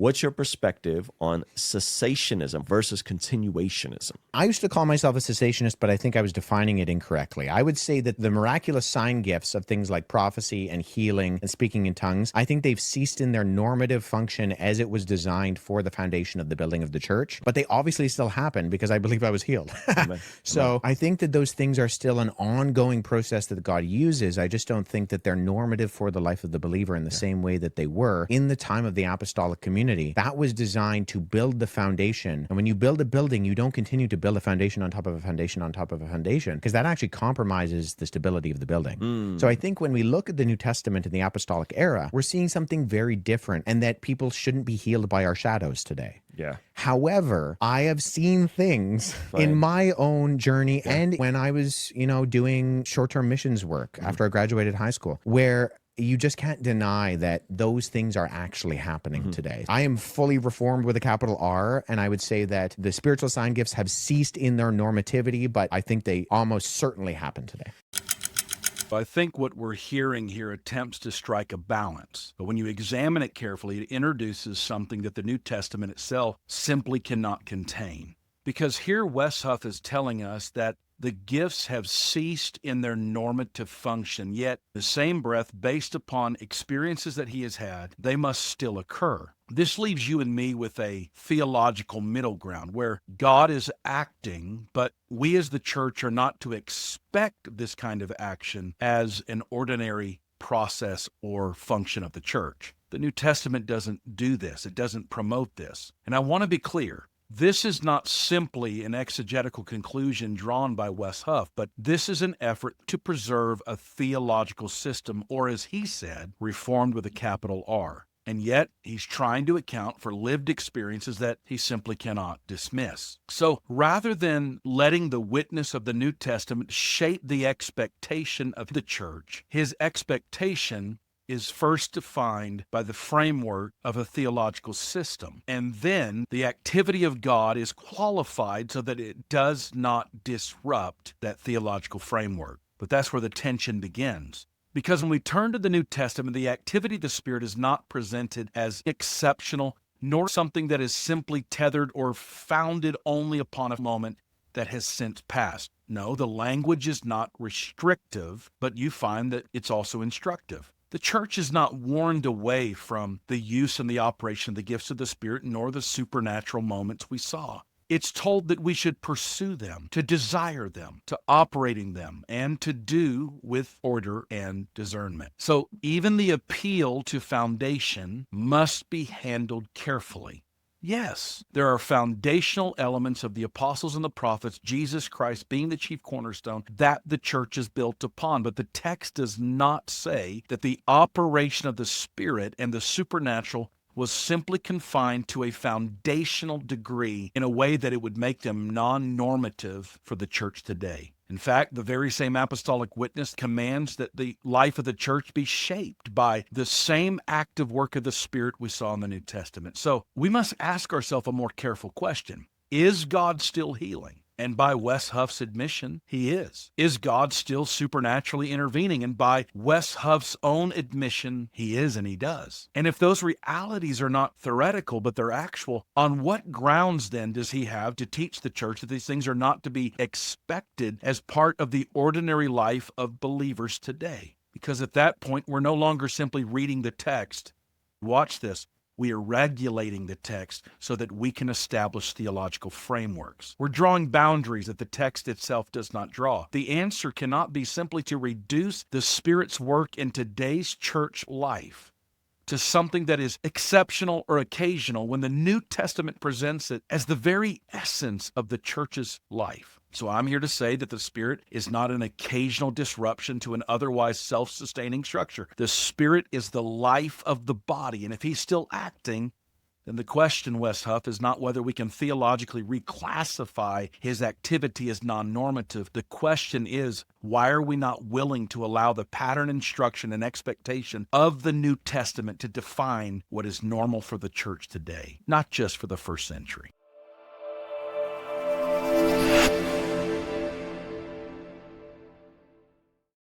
What's your perspective on cessationism versus continuationism? I used to call myself a cessationist, but I think I was defining it incorrectly. I would say that the miraculous sign gifts of things like prophecy and healing and speaking in tongues, I think they've ceased in their normative function as it was designed for the foundation of the building of the church. But they obviously still happen because I believe I was healed. So I think that those things are still an ongoing process that God uses. I just don't think that they're normative for the life of the believer in the same way that they were in the time of the apostolic community. That was designed to build the foundation. And when you build a building, you don't continue to build a foundation on top of a foundation on top of a foundation, because that actually compromises the stability of the building. So I think when we look at the New Testament in the apostolic era, we're seeing something very different, and that people shouldn't be healed by our shadows today. Yeah. However, I have seen things in my own journey and when I was, doing short-term missions work after I graduated high school, where you just can't deny that those things are actually happening today. I am fully reformed with a capital R, and I would say that the spiritual sign gifts have ceased in their normativity, but I think they almost certainly happen today. I think what we're hearing here attempts to strike a balance. But when you examine it carefully, it introduces something that the New Testament itself simply cannot contain. Because here Wes Huff is telling us that the gifts have ceased in their normative function, yet the same breath, based upon experiences that he has had, they must still occur. This leaves you and me with a theological middle ground where God is acting, but we as the church are not to expect this kind of action as an ordinary process or function of the church. The New Testament doesn't do this. It doesn't promote this. And I want to be clear. This is not simply an exegetical conclusion drawn by Wes Huff, but this is an effort to preserve a theological system, or as he said, reformed with a capital R. And yet, he's trying to account for lived experiences that he simply cannot dismiss. So, rather than letting the witness of the New Testament shape the expectation of the church, his expectation is first defined by the framework of a theological system. And then the activity of God is qualified so that it does not disrupt that theological framework. But that's where the tension begins. Because when we turn to the New Testament, the activity of the Spirit is not presented as exceptional, nor something that is simply tethered or founded only upon a moment that has since passed. No, the language is not restrictive, but you find that it's also instructive. The church is not warned away from the use and the operation of the gifts of the Spirit, nor the supernatural moments we saw. It's told that we should pursue them, to desire them, to operate in them, and to do with order and discernment. So even the appeal to foundation must be handled carefully. Yes, there are foundational elements of the apostles and the prophets, Jesus Christ being the chief cornerstone, that the church is built upon. But the text does not say that the operation of the Spirit and the supernatural was simply confined to a foundational degree in a way that it would make them non-normative for the church today. In fact, the very same apostolic witness commands that the life of the church be shaped by the same active work of the Spirit we saw in the New Testament. So we must ask ourselves a more careful question. Is God still healing? And by Wes Huff's admission, he is. Is God still supernaturally intervening? And by Wes Huff's own admission, he is and he does. And if those realities are not theoretical, but they're actual, on what grounds then does he have to teach the church that these things are not to be expected as part of the ordinary life of believers today? Because at that point, we're no longer simply reading the text. Watch this. We are regulating the text so that we can establish theological frameworks. We're drawing boundaries that the text itself does not draw. The answer cannot be simply to reduce the Spirit's work in today's church life to something that is exceptional or occasional when the New Testament presents it as the very essence of the church's life. So I'm here to say that the Spirit is not an occasional disruption to an otherwise self-sustaining structure. The Spirit is the life of the body, and if he's still acting, then the question, Wes Huff, is not whether we can theologically reclassify his activity as non-normative. The question is, why are we not willing to allow the pattern, instruction, and expectation of the New Testament to define what is normal for the church today, not just for the first century?